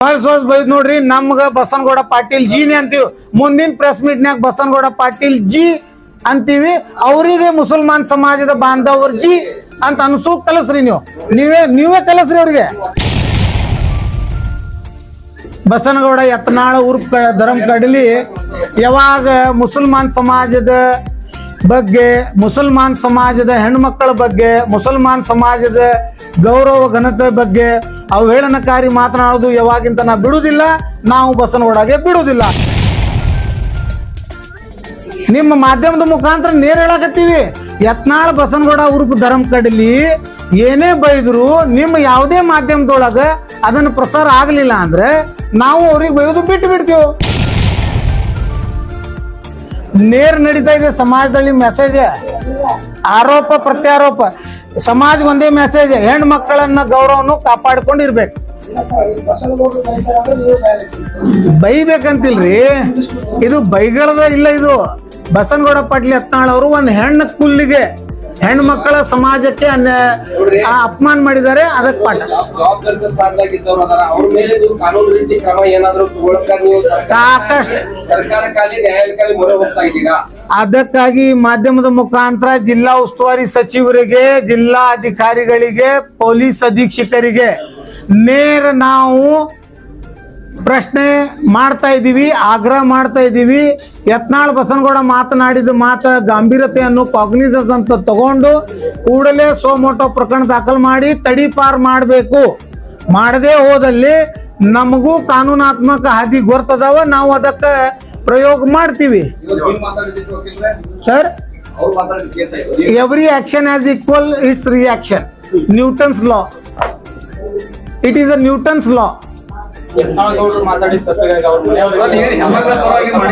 ಹೊಲ್ಸೋಸ್ ಬೈದ್ ನೋಡ್ರಿ ನಮ್ಗ ಬಸನಗೌಡ ಪಾಟೀಲ್ ಜಿನೇ ಅಂತೀವಿ. ಮುಂದಿನ ಪ್ರೆಸ್ ಮೀಟ್ನ್ಯಾಗ ಬಸನಗೌಡ ಪಾಟೀಲ್ ಜಿ ಅಂತೀವಿ. ಅವರಿಗೆ ಮುಸಲ್ಮಾನ್ ಸಮಾಜದ ಬಾಂಧವರು ಜಿ ಅಂತ ಅನ್ಸು ಕಲಸ್ರಿ. ನೀವೇ ಕಲಸ್ರಿ ಅವ್ರಿಗೆ. ಬಸನಗೌಡ ಯತ್ನಾಳ ಉರ್ಫ್ ಧರಮ್ ಕಡಲಿ ಯಾವಾಗ ಮುಸಲ್ಮಾನ್ ಸಮಾಜದ ಬಗ್ಗೆ, ಮುಸಲ್ಮಾನ್ ಸಮಾಜದ ಹೆಣ್ಮಕ್ಕಳ ಬಗ್ಗೆ, ಮುಸಲ್ಮಾನ್ ಸಮಾಜದ ಗೌರವ ಘನತೆ ಬಗ್ಗೆ ಅವಹೇಳನಕಾರಿ ಮಾತನಾಡೋದು ಯಾವಾಗಿಂತ ನಾ ಬಿಡುವುದಿಲ್ಲ. ನಾವು ಬಸನಗೌಡಗೆ ಬಿಡುವುದಿಲ್ಲ. ನಿಮ್ಮ ಮಾಧ್ಯಮದ ಮುಖಾಂತರ ನೇರ ಹೇಳಕತ್ತೀವಿ. ಯತ್ನಾಳ್ ಬಸನಗೌಡ ಉರ್ಫ್ ಧರಮ್ ಕಡಲಿ ಏನೇ ಬೈದ್ರು ನಿಮ್ಮ ಯಾವುದೇ ಮಾಧ್ಯಮದೊಳಗ ಅದನ್ನು ಪ್ರಸಾರ ಆಗಲಿಲ್ಲ ಅಂದ್ರೆ ನಾವು ಅವ್ರಿಗೆ ಬೈಯೋದು ಬಿಟ್ಟು ಬಿಡ್ತೀವಿ. ನೇರ ನಡೀತಾ ಇದೆ ಸಮಾಜದಲ್ಲಿ ಮೆಸೇಜ್. ಆರೋಪ ಪ್ರತ್ಯಾರೋಪ. ಸಮಾಜಕ್ಕೆ ಒಂದೇ ಮೆಸೇಜ್, ಹೆಣ್ಣು ಮಕ್ಕಳನ್ನ ಗೌರವನು ಕಾಪಾಡ್ಕೊಂಡಿರ್ಬೇಕು. ಬೈಬೇಕಂತಿಲ್ರಿ, ಇದು ಬೈಗಳದ ಇಲ್ಲ. ಇದು ಬಸನಗೌಡ ಪಾಟೀಲ್ ಯತ್ನಾಳ್ ಅವರು ಒಂದು ಹೆಣ್ಣು ಕುಲ್ಲಿಗೆ, ಹೆಣ್ಣು ಮಕ್ಕಳ ಸಮಾಜಕ್ಕೆ ಅಪಮಾನ ಮಾಡಿದ್ದಾರೆ. ಅದಕ್ಕೆ ಪಾಠ. ಸಾಕಷ್ಟು ಅದಕ್ಕಾಗಿ ಮಾಧ್ಯಮದ ಮುಖಾಂತರ ಜಿಲ್ಲಾ ಉಸ್ತುವಾರಿ ಸಚಿವರಿಗೆ, ಜಿಲ್ಲಾ ಅಧಿಕಾರಿಗಳಿಗೆ, ಪೊಲೀಸ್ ಅಧೀಕ್ಷಕರಿಗೆ ನೇರ ನಾವು ಪ್ರಶ್ನೆ ಮಾಡ್ತಾ ಇದ್ದೀವಿ, ಆಗ್ರಹ ಮಾಡ್ತಾ ಇದ್ದೀವಿ. ಯತ್ನಾಳ್ ಬಸನಗೌಡ ಮಾತನಾಡಿದ ಮಾತ ಗಂಭೀರತೆಯನ್ನು ಕಾಗ್ನಿಸನ್ಸ್ ಅಂತ ತಗೊಂಡು ಕೂಡಲೇ ಸೋಮೋಟೋ ಪ್ರಕರಣ ದಾಖಲು ಮಾಡಿ ತಡಿಪಾರ್ ಮಾಡಬೇಕು. ಮಾಡದೇ ಹೋದಲ್ಲಿ ನಮಗೂ ಕಾನೂನಾತ್ಮಕ ಹಾದಿ ಗೊತ್ತದಾವ, ನಾವು ಅದಕ್ಕೆ ಪ್ರಯೋಗ ಮಾಡ್ತೀವಿ. Sir, every action as equal it's reaction. Newton's law. It is a Newton's ಲಾ.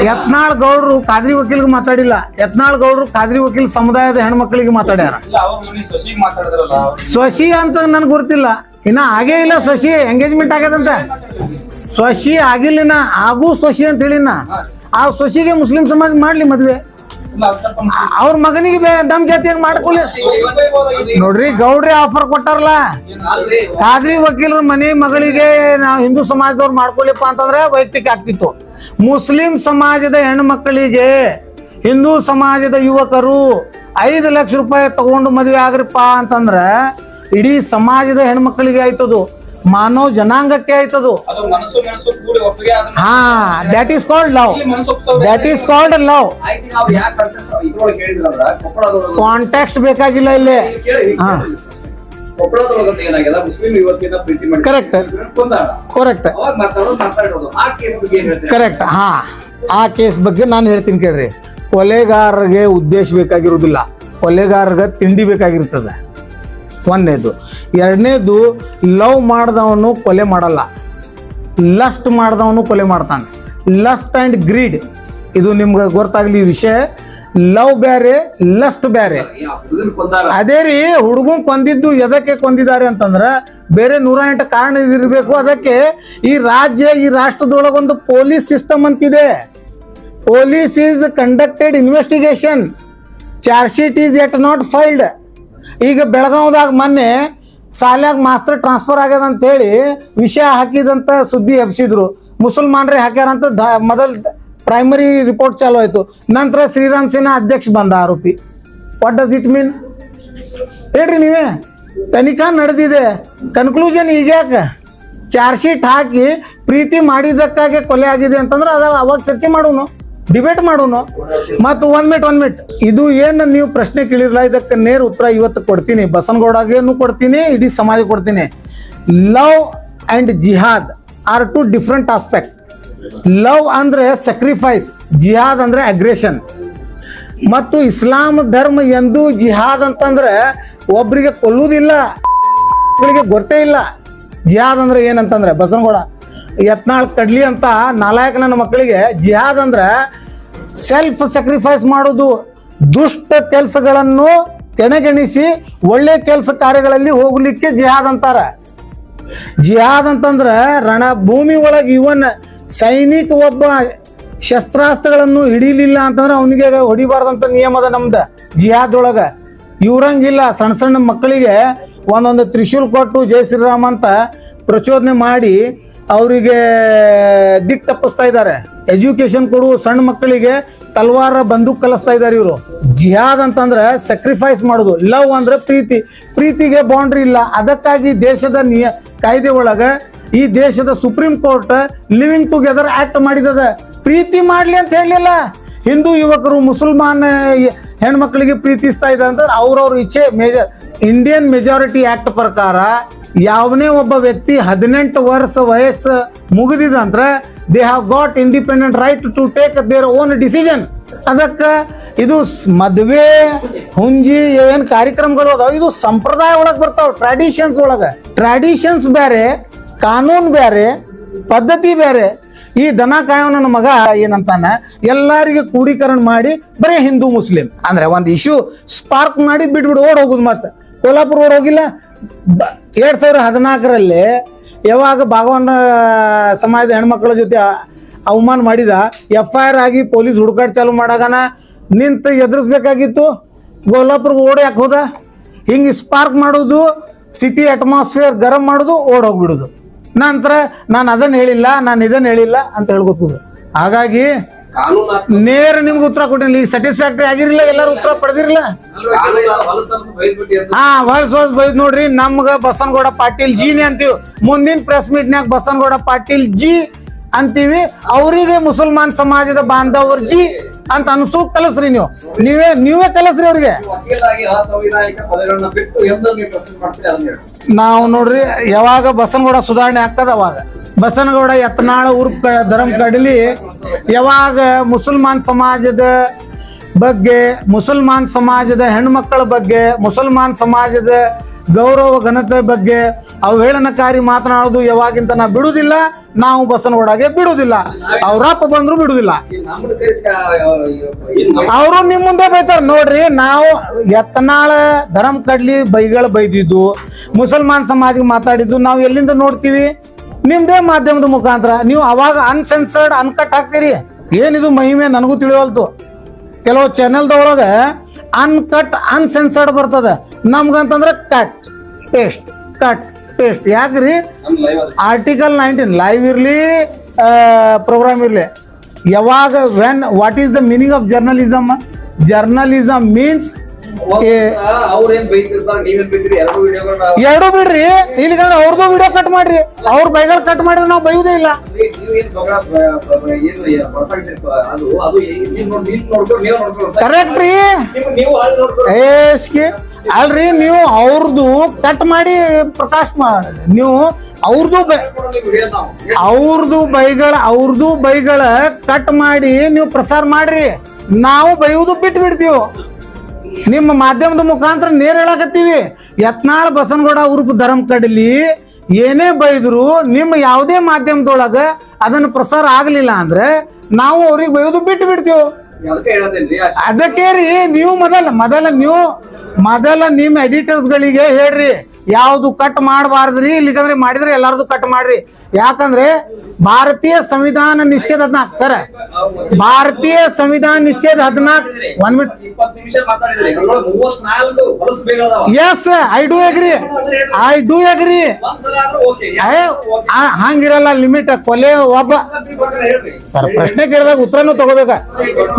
ಯತ್ನಾಳ್ ಗೌಡ್ರು ಖಾದ್ರಿ ವಕೀಲ್ಗೆ ಮಾತಾಡಿಲ್ಲ. ಯತ್ನಾಳ್ ಗೌಡ್ರು ಖಾದ್ರಿ ವಕೀಲ್ ಸಮುದಾಯದ ಹೆಣ್ಮಕ್ಳಿಗೆ ಮಾತಾಡ್ಯಾರ. ಸ್ವಶಿ ಅಂತ ನನ್ಗೆ ಗೊತ್ತಿಲ್ಲ, ಇನ್ನ ಆಗೇ ಇಲ್ಲ. ಸ್ವಶಿ ಎಂಗೇಜ್ಮೆಂಟ್ ಆಗ್ಯದಂತ. ಸ್ವಶಿ ಆಗಿಲ್ಲ, ಆಗು ಸ್ವಶಿ ಅಂತ ಹೇಳಿನ. ಆ ಸ್ವಶಿಗೆ ಮುಸ್ಲಿಂ ಸಮಾಜ ಮಾಡ್ಲಿ ಮದ್ವೆ. ಅವ್ರ ಮಗನಿಗೆ ನಮ್ ಜಾತಿಯಾಗ ಮಾಡ್ಕೊಳ್ಳಿ. ನೋಡ್ರಿ, ಗೌಡ್ರಿ ಆಫರ್ ಕೊಟ್ಟಾರಲ್ಲ, ಖಾದ್ರಿ ವಕೀಲರ ಮನೆ ಮಗಳಿಗೆ ನಾವು ಹಿಂದೂ ಸಮಾಜದವ್ರು ಮಾಡ್ಕೊಳ್ಳಿಪ್ಪ ಅಂತಂದ್ರೆ ವೈಯಕ್ತಿಕ ಆಗ್ತಿತ್ತು. ಮುಸ್ಲಿಂ ಸಮಾಜದ ಹೆಣ್ಣು ಮಕ್ಕಳಿಗೆ ಹಿಂದೂ ಸಮಾಜದ ಯುವಕರು 5 ಲಕ್ಷ ರೂಪಾಯಿ ತಗೊಂಡು ಮದುವೆ ಆಗ್ರಿಪ್ಪ ಅಂತಂದ್ರ ಇಡೀ ಸಮಾಜದ ಹೆಣ್ಮಕ್ಳಿಗೆ ಆಯ್ತದು, ಮಾನವ ಜನಾಂಗಕ್ಕೆ ಆಯ್ತದು. ಹಾ, that is called love. That is called love. Contact ಬೇಕಾಗಿಲ್ಲ ಇಲ್ಲಿ. ಹಾ, ಕರೆಕ್ಟ್ ಕರೆಕ್ಟ್ ಕರೆಕ್ಟ್. ಹಾ, ಆ ಕೇಸ್ ಬಗ್ಗೆ ನಾನು ಹೇಳ್ತೀನಿ ಕೇಳ್ರಿ. ಕೊಲೆಗಾರರಿಗೆ ಉದ್ದೇಶ ಬೇಕಾಗಿರುವುದಿಲ್ಲ, ಕೊಲೆಗಾರರಿಗೆ ತಿಂಡಿ ಬೇಕಾಗಿರ್ತದೆ. ಒಂದನೇದು. ಎರಡನೇದು, ಲವ್ ಮಾಡ್ದವನು ಕೊಲೆ ಮಾಡಲ್ಲ, ಲಸ್ಟ್ ಮಾಡ್ದವನು ಕೊಲೆ ಮಾಡ್ತಾನೆ. ಲಸ್ಟ್ ಆ್ಯಂಡ್ ಗ್ರೀಡ್, ಇದು ನಿಮ್ಗೆ ಗೊತ್ತಾಗ್ಲಿ ವಿಷಯ. ಲವ್ ಬೇರೆ, ಲಸ್ಟ್ ಬೇರೆ. ಅದೇ ರೀ, ಹುಡುಗನ್ ಕೊಂದಿದ್ದು ಎದಕ್ಕೆ ಕೊಂದಿದ್ದಾರೆ ಅಂತಂದ್ರೆ ಬೇರೆ 108 ಕಾರಣ ಇರಬೇಕು. ಅದಕ್ಕೆ ಈ ರಾಷ್ಟ್ರದೊಳಗೊಂದು ಪೊಲೀಸ್ ಸಿಸ್ಟಮ್ ಅಂತಿದೆ. Police is conducted investigation. Charge sheet is yet not filed. ಈಗ ಬೆಳಗಾವದಾಗ ಮೊನ್ನೆ ಸಾಲ್ಯಾಗ ಮಾಸ್ಟರ್ ಟ್ರಾನ್ಸ್ಫರ್ ಆಗ್ಯದ ಅಂತ ಹೇಳಿ ವಿಷಯ ಹಾಕಿದಂತ ಸುದ್ದಿ ಎಬ್ಸಿದ್ರು. ಮುಸಲ್ಮಾನ್ರೇ ಹಾಕ್ಯಾರಂತ ಮೊದಲ್ ಪ್ರೈಮರಿ ರಿಪೋರ್ಟ್ ಚಾಲು ಆಯ್ತು. ನಂತರ ಶ್ರೀರಾಮ್ ಸೇನಾ ಅಧ್ಯಕ್ಷ ಬಂದ ಆರೋಪಿ. ವಾಟ್ ಡಸ್ ಇಟ್ ಮೀನ್ ಹೇಳ್ರಿ ನೀವೇ? ತನಿಖಾ ನಡೆದಿದೆ, ಕನ್ಕ್ಲೂಷನ್ ಈಗ್ಯಾಕ? ಚಾರ್ಜ್ ಶೀಟ್ ಹಾಕಿ ಪ್ರೀತಿ ಮಾಡಿದ್ದಕ್ಕಾಗಿ ಕೊಲೆ ಆಗಿದೆ ಅಂತಂದ್ರೆ ಅವಾಗ ಚರ್ಚೆ ಮಾಡೋನು, ಡಿಬೇಟ್ ಮಾಡೋನು. ಮತ್ತು ಒನ್ ಮಿನಿಟ್ ಇದು ಏನು ನೀವು ಪ್ರಶ್ನೆ ಕೇಳಿರಲ್ಲ, ಇದಕ್ಕೆ ನೇರ ಉತ್ತರ ಇವತ್ತು ಕೊಡ್ತೀನಿ. ಬಸನಗೌಡಗೇನು ಕೊಡ್ತೀನಿ, ಇಡೀ ಸಮಾಜ ಕೊಡ್ತೀನಿ. Love and jihad are 2 different aspect. Love ಅಂದ್ರೆ ಸ್ಯಾಕ್ರಿಫೈಸ್, ಜಿಹಾದ್ ಅಂದ್ರೆ ಅಗ್ರೆಷನ್. ಮತ್ತು ಇಸ್ಲಾಂ ಧರ್ಮ ಎಂದು ಜಿಹಾದ್ ಅಂತಂದ್ರೆ ಒಬ್ಬರಿಗೆ ಕೊಲ್ಲುವುದಿಲ್ಲ, ಗೊತ್ತೇ ಇಲ್ಲ. ಜಿಹಾದ್ ಅಂದ್ರೆ ಏನಂತಂದ್ರೆ ಬಸನಗೌಡ ಯತ್ನಾಳ್ ಕಡ್ಲಿ ಅಂತ ನಾಲಾಯಕ ನನ್ನ ಮಕ್ಕಳಿಗೆ ಜಿಹಾದ್ ಅಂದ್ರೆ ಸೆಲ್ಫ್ ಸ್ಯಾಕ್ರಿಫೈಸ್ ಮಾಡೋದು, ದುಷ್ಟ ಕೆಲಸಗಳನ್ನು ಕೆಣಗೆಣಿಸಿ ಒಳ್ಳೆ ಕೆಲಸ ಕಾರ್ಯಗಳಲ್ಲಿ ಹೋಗ್ಲಿಕ್ಕೆ ಜಿಹಾದ್ ಅಂತಾರ. ಜಿಹಾದ್ ಅಂತಂದ್ರೆ ರಣಭೂಮಿ ಒಳಗೆ ಇವನ್ ಸೈನಿಕ ಒಬ್ಬ ಶಸ್ತ್ರಾಸ್ತ್ರಗಳನ್ನು ಹಿಡಿಲಿಲ್ಲ ಅಂತಂದ್ರೆ ಅವನಿಗೆ ಹೊಡಿಬಾರ್ದಂತ ನಿಯಮದ ನಮ್ದು ಜಿಹಾದ್ ಒಳಗ. ಇವ್ರಂಗಿಲ್ಲ, ಸಣ್ಣ ಸಣ್ಣ ಮಕ್ಕಳಿಗೆ ಒಂದೊಂದು ತ್ರಿಶೂಲ್ ಕೊಟ್ಟು ಜೈ ಶ್ರೀರಾಮ್ ಅಂತ ಪ್ರಚೋದನೆ ಮಾಡಿ ಅವರಿಗೆ ದಿಕ್ ತಪ್ಪಿಸ್ತಾ ಇದ್ದಾರೆ. ಎಜುಕೇಶನ್ ಕೊಡುವ ಸಣ್ಣ ಮಕ್ಕಳಿಗೆ ತಲ್ವಾರ ಬಂದೂಕ್ ಕಲಿಸ್ತಾ ಇದ್ದಾರೆ ಇವರು. ಜಿಹಾದ್ ಅಂತಂದ್ರೆ ಸ್ಯಾಕ್ರಿಫೈಸ್ ಮಾಡೋದು, ಲವ್ ಅಂದ್ರೆ ಪ್ರೀತಿ, ಪ್ರೀತಿಗೆ ಬೌಂಡ್ರಿ ಇಲ್ಲ. ಅದಕ್ಕಾಗಿ ದೇಶದ ಕಾಯ್ದೆ ಒಳಗೆ ಈ ದೇಶದ supreme court living together act ಮಾಡಿದದ. ಪ್ರೀತಿ ಮಾಡ್ಲಿ ಅಂತ ಹೇಳಲಿಲ್ಲ. ಹಿಂದೂ ಯುವಕರು ಮುಸಲ್ಮಾನ್ ಹೆಣ್ಮಕ್ಳಿಗೆ ಪ್ರೀತಿಸ್ತಾ ಇದ್ದಾರೆ ಅಂತ ಅವ್ರವ್ರ ಇಚ್ಛೆ. ಇಂಡಿಯನ್ ಮೆಜಾರಿಟಿ ಆಕ್ಟ್ ಪ್ರಕಾರ ಯಾವನೇ ಒಬ್ಬ ವ್ಯಕ್ತಿ 18 ವರ್ಷ ವಯಸ್ಸು ಮುಗಿದಿದಂದ್ರೆ they have got independent right to take their own decision. ಅದಕ್ಕೆ ಇದು ಮದುವೆ ಹುಂಜಿ ಏನ್ ಕಾರ್ಯಕ್ರಮಗಳು ಅದಾವ ಇದು ಸಂಪ್ರದಾಯ ಒಳಗೆ ಬರ್ತಾವ, ಟ್ರಾಡಿಷನ್ಸ್ ಒಳಗೆ. ಟ್ರಾಡಿಷನ್ಸ್ ಬೇರೆ, ಕಾನೂನು ಬೇರೆ, ಪದ್ಧತಿ ಬೇರೆ. ಈ ದನ ಕಾಯೋ ನನ್ನ ಮಗ ಏನಂತಾನ ಎಲ್ಲರಿಗೆ ಕೂಡೀಕರಣ ಮಾಡಿ ಬರೀ ಹಿಂದೂ ಮುಸ್ಲಿಂ ಅಂದ್ರೆ ಒಂದು ಇಶ್ಯೂ ಸ್ಪಾರ್ಕ್ ಮಾಡಿ ಬಿಟ್ಬಿಡು ಓಡ್ ಹೋಗುದು. ಮತ್ತೆ ಕೋಲ್ಹಾಪುರ ಓಡ್ ಹೋಗಿಲ್ಲ. 2014 ಯಾವಾಗ ಭಾಗವನ ಸಮಾಜದ ಹೆಣ್ಮಕ್ಳ ಜೊತೆ ಅವಮಾನ ಮಾಡಿದ FIR ಆಗಿ ಪೊಲೀಸ್ ಹುಡುಕಾಟ ಚಾಲು ಮಾಡಾಗನ ನಿಂತು ಎದುರಿಸ್ಬೇಕಾಗಿತ್ತು. ಕೋಲ್ಹಾಪುರ್ಗೆ ಓಡ್ ಯಾಕೆ ಹೋದ? ಹಿಂಗೆ ಸ್ಪಾರ್ಕ್ ಮಾಡೋದು, ಸಿಟಿ ಅಟ್ಮಾಸ್ಫಿಯರ್ ಗರಂ ಮಾಡೋದು, ಓಡ್ ಹೋಗ್ಬಿಡೋದು. ನಂತರ ನಾನು ಅದನ್ನ ಹೇಳಿಲ್ಲ, ನಾನು ಇದನ್ನ ಹೇಳಿಲ್ಲ ಅಂತ ಹೇಳ್ಕೊತಿದ್ರು. ಹಾಗಾಗಿ ನೇರ ನಿಮ್ಗೆ ಉತ್ತರ ಕೊಟ್ಟಿಲ್ಲ. ಈಗ ಸ್ಯಾಟಿಸ್ಫ್ಯಾಕ್ಟರಿ ಆಗಿರಲಿಲ್ಲ, ಎಲ್ಲರೂ ಉತ್ತರ ಪಡೆದಿರಲಿಲ್ಲ. ಹೊಲ್ಸೋದ್ ಬೈದ್ ನೋಡ್ರಿ. ನಮ್ಗ ಬಸನಗೌಡ ಪಾಟೀಲ್ ಜಿನೇ ಅಂತೀವಿ. ಮುಂದಿನ ಪ್ರೆಸ್ ಮೀಟ್ನ್ಯಾಗ ಬಸನಗೌಡ ಪಾಟೀಲ್ ಜಿ ಅಂತೀವಿ. ಅವರಿಗೆ ಮುಸಲ್ಮಾನ್ ಸಮಾಜದ ಬಾಂಧವ್ರ ಜಿ ಅಂತ ಅನ್ಸು ಕಲಸ್ರಿ. ನೀವೇ ಕಲಸ್ರಿ ಅವ್ರಿಗೆ. ನಾವು ನೋಡ್ರಿ ಯಾವಾಗ ಬಸನಗೌಡ ಸುಧಾರಣೆ ಆಗ್ತದ ಅವಾಗ ಬಸನಗೌಡ ಯತ್ನಾಳ ಉರ್ಫ್ ಧರಂ ಕಡಲಿ ಯಾವಾಗ ಮುಸಲ್ಮಾನ್ ಸಮಾಜದ ಬಗ್ಗೆ, ಮುಸಲ್ಮಾನ್ ಸಮಾಜದ ಹೆಣ್ಮಕ್ಕಳ ಬಗ್ಗೆ, ಮುಸಲ್ಮಾನ್ ಸಮಾಜದ ಗೌರವ ಘನತೆ ಬಗ್ಗೆ ಅವಹೇಳನಕಾರಿ ಮಾತನಾಡೋದು ಯಾವಾಗಿಂತ ನಾ ಬಿಡುದಿಲ್ಲ. ನಾವು ಬಸನಗೌಡಗೆ ಬಿಡುದಿಲ್ಲ. ಅವ್ರಪ್ಪ ಬಂದ್ರು ಬಿಡುದಿಲ್ಲ. ಅವರು ನಿಮ್ ಮುಂದೆ ಬೈತಾರ ನೋಡ್ರಿ. ನಾವು ಯತ್ನಾಳ ಧರಂ ಕಡ್ಲಿ ಬೈಗಳು ಬೈದಿದ್ದು, ಮುಸಲ್ಮಾನ್ ಸಮಾಜಕ್ಕೆ ಮಾತಾಡಿದ್ದು ನಾವು ಎಲ್ಲಿಂದ ನೋಡ್ತೀವಿ? ನಿಮ್ದೇ ಮಾಧ್ಯಮದ ಮುಖಾಂತರ. ನೀವು ಅವಾಗ ಅನ್ಸೆನ್ಸರ್ಡ್ ಅನ್ಕಟ್ ಹಾಕ್ತೀರಿ. ಏನಿದು ಮಹಿಮೆ ನನಗೂ ತಿಳಿವಲ್ತು. ಕೆಲವು ಚಾನೆಲ್ದೊಳಗೆ ಅನ್ಕಟ್ ಅನ್ಸೆನ್ಸರ್ಡ್ ಬರ್ತದೆ. ನಮ್ಗಂತಂದ್ರೆ ಕಟ್ ಪೇಸ್ಟ್, ಕಟ್ ಪೇಸ್ಟ್. ಯಾಕ್ರಿ? ಆರ್ಟಿಕಲ್ 19 ಲೈವ್ ಇರ್ಲಿ, ಪ್ರೋಗ್ರಾಮ್ ಇರ್ಲಿ. ಯಾವಾಗ what is the meaning of journalism? Journalism means ಎರಡು ಬಿಡ್ರಿ. ಇಲ್ಲಿಗಂದ್ರೆ ಅವ್ರದ್ದು ವಿಡಿಯೋ ಕಟ್ ಮಾಡ್ರಿ, ಅವ್ರ ಬೈಗಳು ಕಟ್ ಮಾಡಿದ್ರೆ ನಾವು ಬೈಯುವುದೇ ಇಲ್ಲ. ಕರೆಕ್ಟ್ ರೀ. ಅಲ್ರಿ, ನೀವು ಅವ್ರದ್ದು ಕಟ್ ಮಾಡಿ ಪ್ರಕಾಶ್ ನೀವು ಅವ್ರದ್ದು ಬೈಗಳ ಕಟ್ ಮಾಡಿ ನೀವು ಪ್ರಸಾರ ಮಾಡ್ರಿ. ನಾವು ಬೈಯುವುದು ಬಿಟ್ಟು ಬಿಡ್ತೀವಿ. ನಿಮ್ಮ ಮಾಧ್ಯಮದ ಮುಖಾಂತರ ನೇರ ಹೇಳಕತ್ತೀವಿ. ಯತ್ನಾಳ್ ಬಸನಗೌಡ ಉರ್ಫ್ ಧರಂ ಕಡಲಿ ಏನೇ ಬೈದ್ರು ನಿಮ್ಮ ಯಾವುದೇ ಮಾಧ್ಯಮದೊಳಗ ಅದನ್ನು ಪ್ರಸಾರ ಆಗ್ಲಿಲ್ಲ ಅಂದ್ರೆ ನಾವು ಅವ್ರಿಗೆ ಬೈಯೋದು ಬಿಟ್ಟು ಬಿಡ್ತೀವಿ. ಅದಕ್ಕೆ ರೀ ನೀವು ಮೊದಲ ನಿಮ್ಮ ಎಡಿಟರ್ಸ್ ಗಳಿಗೆ ಹೇಳ್ರಿ ಯಾವ್ದು ಕಟ್ ಮಾಡಬಾರ್ದ್ರಿ. ಇಲ್ಲಿಗಂದ್ರೆ ಮಾಡಿದ್ರೆ ಎಲ್ಲಾರ್ದು ಕಟ್ ಮಾಡ್ರಿ. ಯಾಕಂದ್ರೆ ಭಾರತೀಯ ಸಂವಿಧಾನ ನಿಶ್ಚಯದ 14 ಸರ್, ಭಾರತೀಯ ಸಂವಿಧಾನ ನಿಶ್ಚಯದ 14 1 minute. Yes, I do agree. ಹಂಗಿರಲ್ಲ ಲಿಮಿಟ್. ಕೊಲೆ ಒಬ್ಬ ಸರ್ ಪ್ರಶ್ನೆ ಕೇಳಿದಾಗ ಉತ್ತರನೂ ತಗೋಬೇಕ.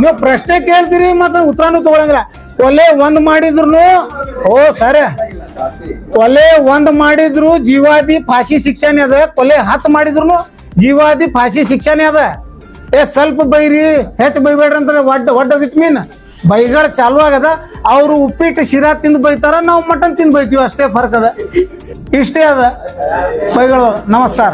ನೀವು ಪ್ರಶ್ನೆ ಕೇಳ್ತೀರಿ ಮತ್ತೆ ಉತ್ತರನೂ ತಗೊಳಂಗಿಲ್ಲ. ಕೊಲೆ ಒಂದ್ ಮಾಡಿದ್ರು ಕೊಲೆ ಒಂದ್ ಮಾಡಿದ್ರು ಜೀವಾದಿ ಫಾಶಿ ಶಿಕ್ಷಾನೇ ಅದ. ಕೊಲೆ 10 ಮಾಡಿದ್ರು ಜೀವಾದಿ ಫಾಶಿ ಶಿಕ್ಷಾನೇ ಅದ. ಸ್ವಲ್ಪ ಬೈರಿ, ಹೆಚ್ಚು ಬೈಬೇಡ್ರಿ ಅಂತ ವಾಟ್ ಡಸ್ ಇಟ್ ಮೀನ್? ಬೈಗಳು ಚಾಲು ಆಗದ. ಅವರು ಉಪ್ಪಿಟ್ಟು ಶಿರಾ ತಿಂದು ಬೈತಾರ, ನಾವು ಮಟನ್ ತಿಂದು ಬೈತೀವಿ. ಅಷ್ಟೇ ಫರ್ಕ್ ಅದ, ಇಷ್ಟೇ ಅದ ಬೈಗಳು. ನಮಸ್ಕಾರ.